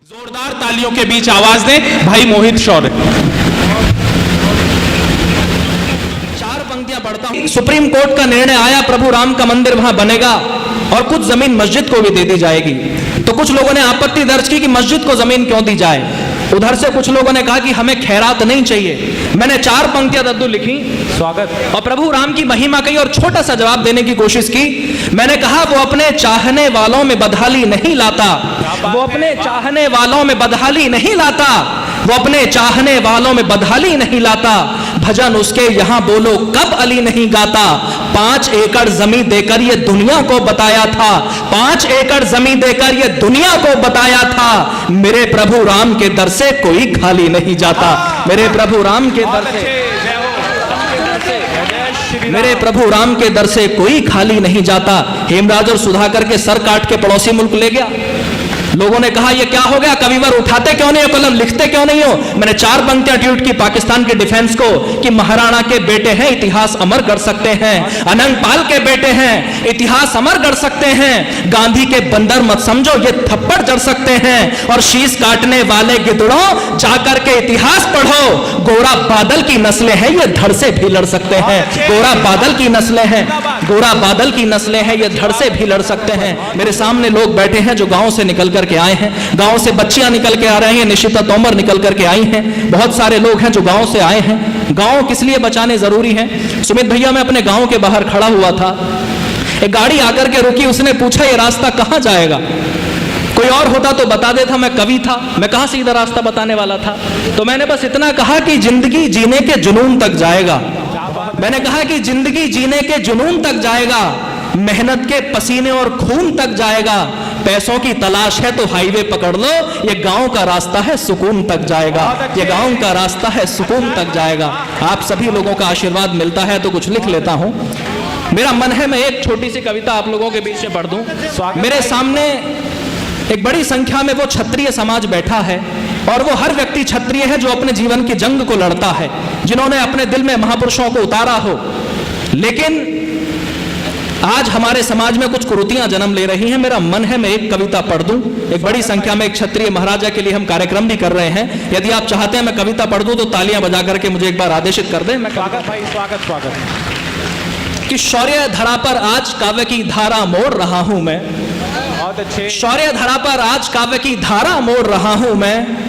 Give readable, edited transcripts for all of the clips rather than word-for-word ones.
जोरदार तालियों के बीच आवाज दें भाई मोहित शौर्य। चार पंक्तियां पढ़ता हूं। सुप्रीम कोर्ट का निर्णय आया, प्रभु राम का मंदिर वहां बनेगा और कुछ जमीन मस्जिद को भी दे दी जाएगी। तो कुछ लोगों ने आपत्ति दर्ज की कि मस्जिद को जमीन क्यों दी जाए। उधर से कुछ लोगों ने कहा कि हमें खैरात नहीं चाहिए। मैंने चार पंक्तियां दद्दू लिखी, स्वागत, और प्रभु राम की महिमा कही और छोटा सा जवाब देने की कोशिश की। मैंने कहा वो अपने चाहने वालों में बदहाली नहीं लाता, वो अपने चाहने वालों में बदहाली नहीं लाता, वो अपने चाहने वालों में बदहाली नहीं लाता। भजन उसके यहां बोलो कब अली नहीं गाता। 5 एकड़ जमीन देकर ये दुनिया को बताया था, 5 एकड़ जमीन देकर ये दुनिया को बताया था। मेरे प्रभु राम के दर से कोई खाली नहीं जाता। मेरे प्रभु राम के दर से, मेरे प्रभु राम के दर से कोई खाली नहीं जाता। हेमराज और सुधाकर के सर काट के पड़ोसी मुल्क ले गया। लोगों ने कहा ये क्या हो गया, कविवर उठाते क्यों नहीं हो, कलम लिखते क्यों नहीं हो। मैंने चार पंक्तियां ट्वीट की पाकिस्तान के डिफेंस को कि महाराणा के बेटे हैं, इतिहास अमर कर सकते हैं। अनंगपाल के बेटे हैं, इतिहास अमर कर सकते हैं। गांधी के बंदर मत समझो, ये थप्पड़ जड़ सकते हैं। और शीश काटने वाले गिदड़ों जाकर के इतिहास पढ़ो। गोरा बादल की नस्लें हैं, ये धड़ से भी लड़ सकते हैं। गोरा बादल की नस्लें हैं, गोरा बादल की नस्लें हैं, ये धड़ से भी लड़ सकते हैं। मेरे सामने लोग बैठे हैं जो गांव से निकल के आए हैं, गांव से बच्चियां निकल के आ रही हैं, निशिता तोमर निकल करके आई हैं। बहुत सारे लोग हैं जो गांव से आए हैं। गांव किस लिए बचाने जरूरी है। सुमित भैया, मैं अपने गांव के बाहर खड़ा हुआ था, एक गाड़ी आकर के रुकी, उसने पूछा ये रास्ता कहां जाएगा। कोई और होता तो बता देता, मैं कवि था, मैं कहां सीधा रास्ता बताने वाला था। तो मैंने बस इतना कहा कि जिंदगी जीने के जुनून तक जाएगा। मैंने कहा कि जिंदगी जीने के जुनून तक जाएगा, मेहनत के पसीने और खून तक जाएगा। पैसों की तलाश है तो हाईवे पकड़ लो, ये गांव का रास्ता है सुकून तक जाएगा। ये गांव का रास्ता है सुकून तक जाएगा। आप सभी लोगों का आशीर्वाद मिलता है तो कुछ लिख लेता हूं। मेरा मन है मैं एक छोटी सी कविता आप लोगों के बीच में पढ़ दूं। मेरे सामने एक बड़ी संख्या में वो क्षत्रिय समाज बैठा है और वो हर व्यक्ति क्षत्रिय है जो अपने जीवन की जंग को लड़ता है, जिन्होंने अपने दिल में महापुरुषों को उतारा हो। लेकिन आज हमारे समाज में कुछ कुरीतियां जन्म ले रही हैं। मेरा मन है मैं एक कविता पढ़ दूं। एक बड़ी संख्या में एक क्षत्रिय महाराजा के लिए हम कार्यक्रम भी कर रहे हैं। यदि आप चाहते हैं मैं कविता पढ़ दूं तो तालियां बजा करके मुझे एक बार आदेशित कर दें। मैं स्वागत भाई, स्वागत स्वागत। कि शौर्य धरा पर आज काव्य की धारा मोड़ रहा हूं मैं। बहुत अच्छे। शौर्य धरा पर आज काव्य की धारा मोड़ रहा हूं मैं।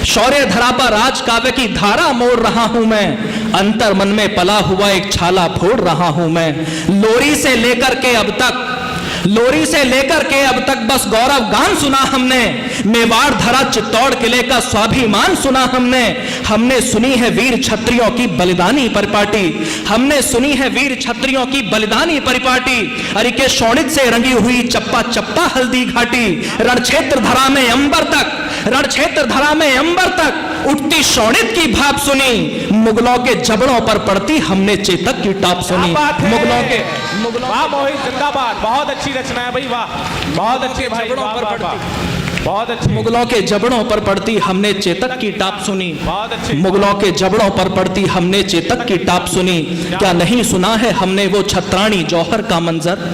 शौर्य धरा पर आज काव्य की धारा मोड़ रहा हूं मैं। अंतर मन में पला हुआ एक छाला फोड़ रहा हूं मैं। लोरी से लेकर के अब तक, लोरी से लेकर के अब तक बस गौरव गान सुना हमने। मेवाड़ धरा चित्तौड़ किले का स्वाभिमान सुना हमने। हमने सुनी है वीर क्षत्रियों की बलिदानी परिपाटी। हमने सुनी है वीर क्षत्रियों की बलिदानी परिपाटी। अरे के शोणित से रंगी हुई चप्पा चप्पा हल्दी घाटी। रण क्षेत्र धरा में अंबर तक, रण क्षेत्र धरा में अंबर तक उठती शोणित की भाप सुनी। मुगलों के जबड़ों पर पड़ती हमने चेतक की टाप सुनी। मुगलों के, वाह मोहित, जिंदाबाद। बहुत अच्छी रचना है भाई, वाह, बहुत अच्छे भाई, बहुत अच्छे। मुगलों के जबड़ों पर पड़ती हमने चेतक की टाप सुनी। बहुत अच्छे। मुगलों के जबड़ों पर पड़ती हमने चेतक की टाप सुनी। क्या नहीं सुना है हमने वो छत्राणी जौहर का मंजर।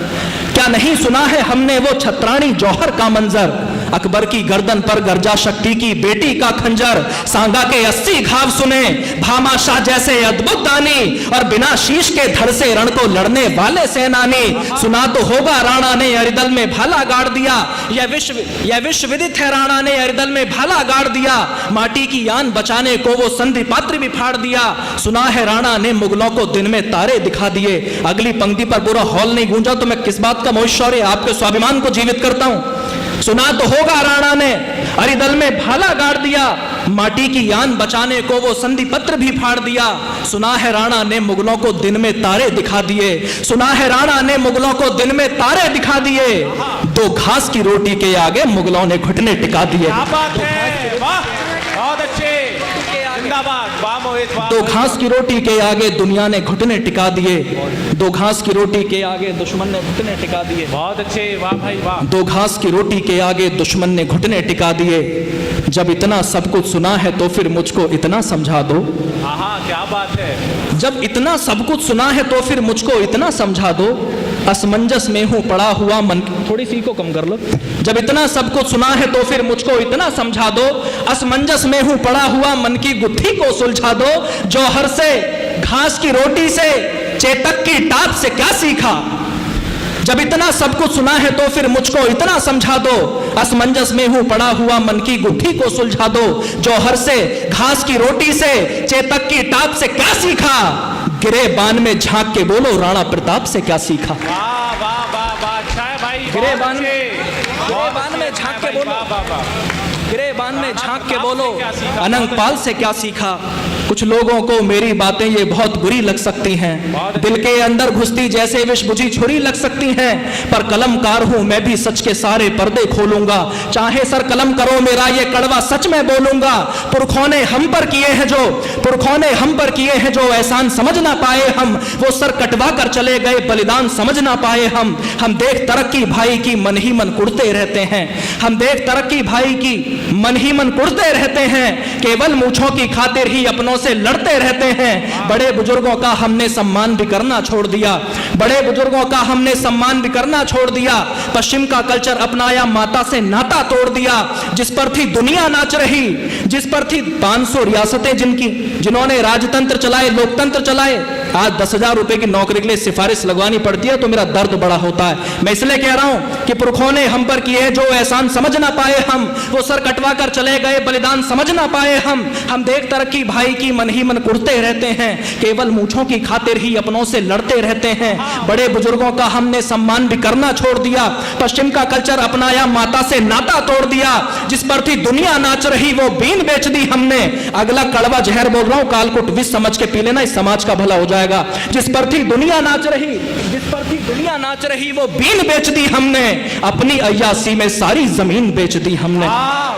क्या नहीं सुना है हमने वो छत्राणी जौहर का मंजर। अकबर की गर्दन पर गर्जा शक्ति की बेटी का खंजर। सांगा के 80 घाव सुने भामाशाह जैसे अद्भुत दानी। और बिना शीश के धड़ से रण को लड़ने वाले सेनानी। सुना तो होगा राणा ने अरिदल में भाला गाड़ दिया। यह विश्व विदित है, राणा ने अरिदल में भाला गाड़ दिया। माटी की यान बचाने को वो संधि पात्र भी फाड़ दिया। सुना है राणा ने मुगलों को दिन में तारे दिखा दिए। अगली पंक्ति पर पूरा हॉल नहीं गूंजा तो मैं किस बात का मोहित शौर्य आपके स्वाभिमान को जीवित करता हूं। सुना तो होगा राणा ने अरिदल में भाला गाड़ दिया। माटी की यान बचाने को वो संधि पत्र भी फाड़ दिया। सुना है राणा ने मुगलों को दिन में तारे दिखा दिए। सुना है राणा ने मुगलों को दिन में तारे दिखा दिए। 2 घास की रोटी के आगे मुगलों ने घुटने टिका दिए। क्या बात है, वाह, बहुत अच्छे, जिंदाबाद। वाह मोहित, वाह। 2 घास की रोटी के आगे दुनिया ने घुटने टिका दिए। 2 घास की रोटी के आगे दुश्मन ने घुटने टिका दिए। बहुत अच्छे, वाह भाई, वाह। 2 घास की रोटी के आगे दुश्मन ने घुटने टिका दिए। जब इतना सब कुछ सुना है तो फिर मुझको इतना समझा दो। हाँ, क्या बात है। जब इतना सब कुछ सुना है तो फिर मुझको इतना समझा दो। असमंजस में हूं पड़ा हुआ मन। थोड़ी सी को कम कर लो। जब इतना सब कुछ सुना है तो फिर मुझको इतना समझा दो, असमंजस में हूं पड़ा हुआ मन की गुत्थी को सुलझा दो। जौहर से घास की रोटी से चेतक की टाप से क्या सीखा। जब इतना सब कुछ सुना है तो फिर मुझको इतना समझा दो, असमंजस में हूं पड़ा हुआ मन की गुत्थी को सुलझा दो। जौहर से घास की रोटी से चेतक की टाप से क्या सीखा। गिरे बान में झांक के बोलो राणा प्रताप से क्या सीखा। वाह वाह वाह वाह, अच्छा है भाई। गिरेबान में झांक के बोलो, गिरेबान में झांक के बोलो अनंग पाल से क्या सीखा। कुछ लोगों को मेरी बातें ये बहुत बुरी लग सकती हैं, दिल के अंदर घुसती जैसे विष बुझी छुरी लग सकती हैं, पर कलमकार हूं मैं भी सच के सारे पर्दे खोलूंगा। चाहे सर कलम करो मेरा ये कड़वा सच मैं बोलूंगा। पुरखों ने हम पर किए हैं जो, पुरखों ने हम पर किए हैं जो एहसान समझ ना पाए हम, वो सर कटवा कर चले गए बलिदान समझ ना पाए हम। हम देख तरक्की भाई की मन ही मन कुड़ते रहते हैं, हम देख तरक्की भाई की मन ही मन कुड़ते रहते हैं, केवल मूंछों की खातिर ही अपनों से लड़ते रहते हैं। बड़े बुजुर्गों का हमने सम्मान भी करना छोड़ दिया, बड़े बुजुर्गों का हमने सम्मान भी करना छोड़ दिया। पश्चिम का कल्चर अपनाया, माता से नाता तोड़ दिया। जिस पर थी दुनिया नाच रही, जिस पर थी 500 रियासतें जिनकी, जिन्होंने राजतंत्र चलाए, लोकतंत्र चलाए, आज 10,000 रुपए की नौकरी के लिए सिफारिश लगवानी पड़ती है तो मेरा दर्द बड़ा होता है। मैं इसलिए कह रहा हूं कि पुरखों ने हम पर किए जो एहसान समझ ना पाए हम, वो सर कटवा कर चले गए बलिदान समझ ना पाए हम देख तरक्की भाई की मन ही मन कुड़ते रहते हैं, केवल मूंछों की खातिर ही अपनों से लड़ते रहते हैं। बड़े बुजुर्गों का हमने सम्मान भी करना छोड़ दिया, पश्चिम का कल्चर अपनाया, माता से नाता तोड़ दिया। जिस पर थी दुनिया नाच रही वो बीन बेच दी हमने। अगला कड़वा जहर बोल रहा हूं, कालकुट विष समझ के पी लेना, इस समाज का भला हो जाएगा। जिस पर थी दुनिया नाच रही, जिस पर थी दुनिया नाच रही वो बीन बेच दी हमने, अपनी अय्यासी में सारी जमीन बेच दी हमने।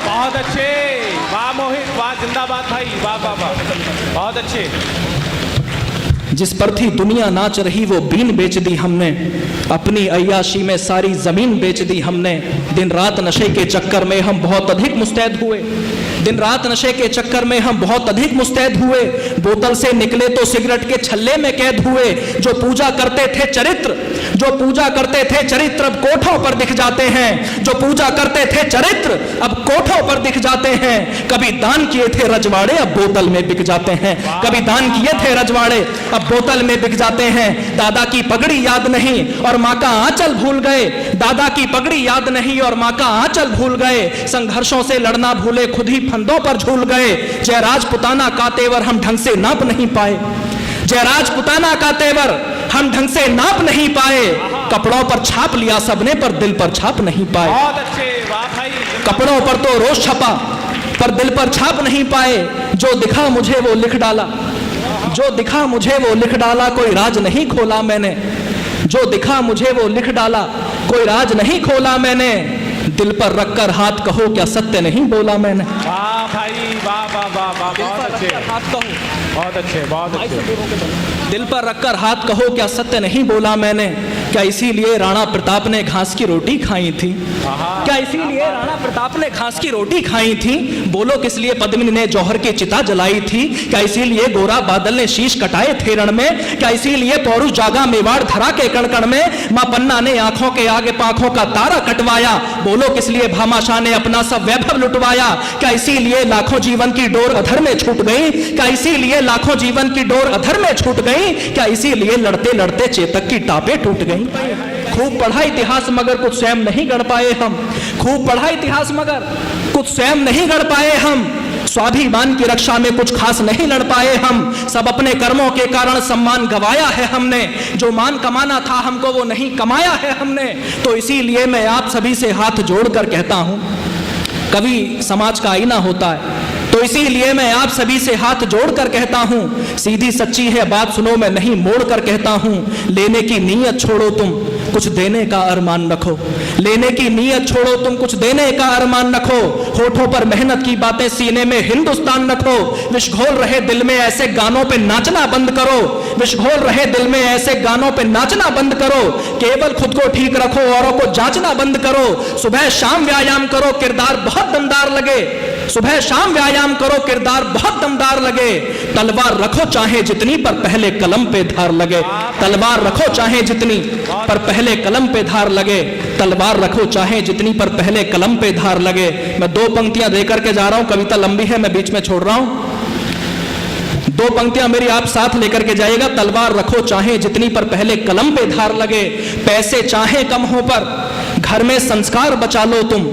बहुत अच्छे, वाह मोहित, वाह जिंदाबाद भाई, वाह वाह वाह, बहुत अच्छे। जिस पर थी दुनिया नाच रही वो बीन बेच दी हमने, अपनी अय्याशी में सारी जमीन बेच दी हमने। दिन रात नशे के चक्कर में हम बहुत अधिक मुस्तैद हुए, दिन रात नशे के चक्कर में हम बहुत अधिक मुस्तैद हुए। बोतल से निकले तो सिगरेट के छल्ले में कैद हुए। जो पूजा करते थे चरित्र, जो पूजा करते थे चरित्र अब कोठों पर दिख जाते हैं, जो पूजा करते थे चरित्र अब कोठों पर दिख जाते हैं। कभी दान किए थे रजवाड़े अब बोतल में बिक जाते हैं, कभी दान किए थे रजवाड़े अब बोतल में बिक जाते हैं। दादा की पगड़ी याद नहीं और माँ का आंचल भूल गए, दादा की पगड़ी याद नहीं और माँ का आंचल भूल गए। संघर्षों से लड़ना भूले, खुद ही फंदों पर झूल गए। जय राजपुताना का तेवर हम ढंग से नाप नहीं पाए, जय राजपुताना का तेवर हम ढंग से नाप नहीं पाए। कपड़ों पर छाप लिया सबने पर दिल पर छाप नहीं पाए। बहुत अच्छे, वाह भाई। कपड़ों पर तो रोज छपा पर दिल पर छाप नहीं पाए। जो दिखा मुझे वो लिख डाला, जो दिखा मुझे वो लिख डाला, कोई राज नहीं खोला मैंने। जो दिखा मुझे वो लिख डाला, कोई राज नहीं खोला मैंने। दिल पर रखकर हाथ कहो क्या सत्य नहीं बोला मैंने। वाह भाई, वाह वाह वाह वाह, बहुत अच्छे, हाथ कहो, बहुत अच्छे, बहुत अच्छे। दिल पर रखकर हाथ कहो क्या सत्य नहीं बोला मैंने। क्या इसीलिए राणा प्रताप ने घास की रोटी खाई थी, क्या इसीलिए राणा प्रताप ने घास की रोटी खाई थी। बोलो किस लिए पद्मिनी ने जौहर की चिता जलाई थी। क्या इसीलिए गोरा बादल ने शीश कटाए थे रण में। क्या इसीलिए पौरुष जागा मेवाड़ धरा के कण कण में। मां पन्ना ने आंखों के आगे पांखों का तारा कटवाया। बोलो किस लिए भामाशाह ने अपना सब वैभव लुटवाया। क्या इसीलिए लाखों जीवन की डोर अधर में छूट गई। क्या इसीलिए लाखों जीवन की डोर अधर में छूट गई। क्या इसीलिए लड़ते लड़ते चेतक की टापे टूट गई। खूब पढ़ा इतिहास मगर कुछ स्वयं नहीं गढ़ पाए हम, खूब पढ़ा इतिहास मगर कुछ स्वयं नहीं गढ़ पाए हम। स्वाभिमान की रक्षा में कुछ खास नहीं लड़ पाए हम। सब अपने कर्मों के कारण सम्मान गवाया है हमने। जो मान कमाना था हमको वो नहीं कमाया है हमने। तो इसीलिए मैं आप सभी से हाथ जोड़कर कहता हूं, कवि समाज का आईना होता है, तो इसीलिए मैं आप सभी से हाथ जोड़कर कहता हूं, सीधी सच्ची है बात सुनो, मैं नहीं मोड़ कर कहता हूं। लेने की नीयत छोड़ो, तुम कुछ देने का अरमान रखो। लेने की नीयत छोड़ो, तुम कुछ देने का अरमान रखो। होठों पर मेहनत की बातें, सीने में हिंदुस्तान रखो। विष घोल रहे दिल में ऐसे गानों पे नाचना बंद करो। विष घोल रहे दिल में ऐसे गानों पे नाचना बंद करो। केवल खुद को ठीक रखो, औरों को जांचना बंद करो। सुबह शाम व्यायाम करो, किरदार बहुत दमदार लगे। सुबह शाम व्यायाम करो, किरदार बहुत दमदार लगे। तलवार रखो चाहे जितनी, पर पहले कलम पे धार लगे। तलवार रखो चाहे जितनी, पर पहले कलम पे धार लगे। तलवार रखो चाहे जितनी, पर पहले कलम पे धार लगे। मैं 2 पंक्तियां देकर के जा रहा हूं, कविता लंबी है, मैं बीच में छोड़ रहा हूं। 2 पंक्तियां मेरी आप साथ लेकर के जाइएगा। तलवार रखो चाहे जितनी, पर पहले कलम पे धार लगे। पैसे चाहे कम हो, पर घर में संस्कार बचा लो तुम।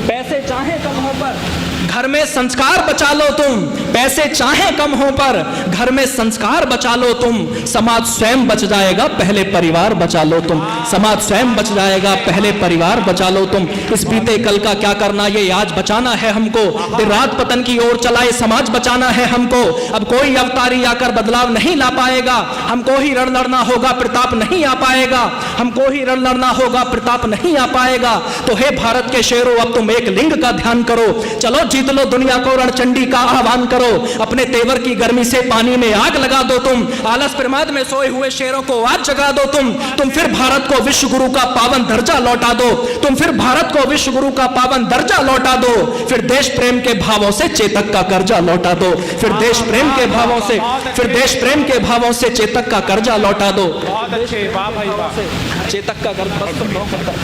पैसे चाहे कम हो, पर घर में संस्कार बचा लो तुम। पैसे चाहे कम हो, पर घर में संस्कार बचा लो तुम। समाज स्वयं बच जाएगा, पहले परिवार बचा लो तुम। समाज स्वयं बच जाएगा, पहले परिवार बचा लो तुम। इस बीते कल का क्या करना, ये आज बचाना है हमको। दिन रात पतन की ओर चलाए समाज बचाना है हमको। अब कोई अवतारी आकर बदलाव नहीं ला पाएगा। हमको ही रण लड़ना होगा, प्रताप नहीं आ पाएगा। हमको ही रण लड़ना होगा, प्रताप नहीं आ पाएगा। तो हे भारत के शेरों, अब तुम एक लिंग का ध्यान करो। चलो जीत लो दुनिया को, रणचंडी का आह्वान करो। अपने तेवर की गर्मी से पानी में आग लगा दो तुम। आलस प्रमाद में सोए हुए शेरों को आज जगा दो तुम फिर भारत को विश्व गुरु का पावन दर्जा लौटा दो। तुम फिर भारत को विश्व गुरु का पावन दर्जा लौटा दो। फिर देश प्रेम के भावों से चेतक का कर्जा लौटा दो। फिर देश प्रेम के भावों से, फिर देश प्रेम के भावों से चेतक का कर्जा लौटा दो। बहुत अच्छे, वाह भाई वाह। चेतक का कर्जा,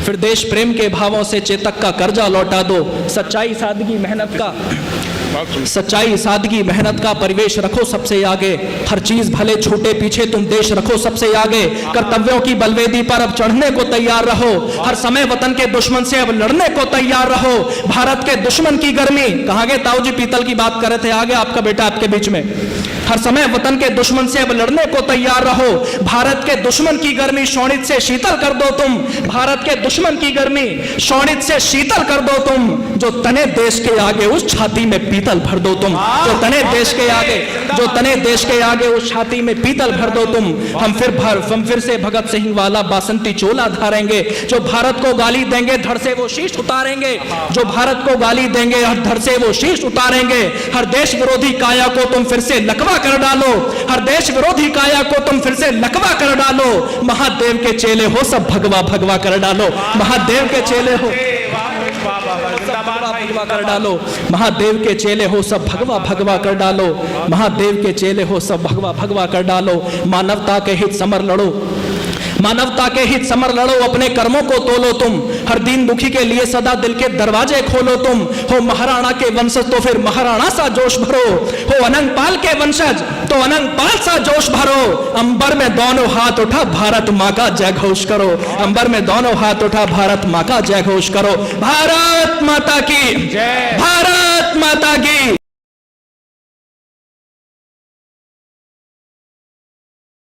फिर देश प्रेम के भावों से चेतक का कर्जा लौटा दो। सच्चाई सादगी मेहनत का, सच्चाई सादगी मेहनत का परिवेश रखो सबसे आगे। हर चीज भले छूटे पीछे, तुम देश रखो सबसे आगे। कर्तव्यों की बलवेदी पर अब चढ़ने को तैयार रहो। हर समय वतन के दुश्मन से अब लड़ने को तैयार रहो। भारत के दुश्मन की गर्मी, कहाँ गए ताऊ जी, पीतल की बात कर रहे थे, आगे आपका बेटा आपके बीच में। हर समय वतन के दुश्मन से अब लड़ने को तैयार रहो। भारत के दुश्मन की गर्मी शोणित से शीतल कर दो तुम। भारत के दुश्मन की गर्मी शोणित से शीतल कर दो तुम। जो तने देश के आगे उस छाती में पीतल भर दो तुम। जो तने देश के आगे, जो तने देश के आगे उस छाती में पीतल भर दो तुम। हम फिर से भगत सिंह वाला बासंती चोला धारेंगे। जो भारत को गाली देंगे, धड़ से वो शीश उतारेंगे। जो भारत को गाली देंगे, धड़ से वो शीश उतारेंगे। हर देश विरोधी काया को तुम फिर से लकवा कर डालो। हर देश विरोधी काया को तुम फिर से लकवा कर डालो। महादेव के चेले हो सब, भगवा भगवा कर डालो। महादेव के चेले हो भगवा कर डालो। महादेव के चेले हो सब, भगवा भगवा कर डालो। महादेव के चेले हो सब, भगवा भगवा कर डालो। मानवता के हित समर लड़ो। मानवता के हित समर लड़ो। अपने कर्मों को तोलो तुम। हर दीन दुखी के लिए सदा दिल के दरवाजे खोलो तुम। हो महाराणा के वंशज तो फिर महाराणा सा जोश भरो। हो अनंगपाल के वंशज तो अनंगपाल सा जोश भरो। अंबर में दोनों हाथ उठा, भारत माँ का जय घोष करो। अंबर में दोनों हाथ उठा, भारत माँ का जय घोष करो। भारत माता की जय। भारत माता की।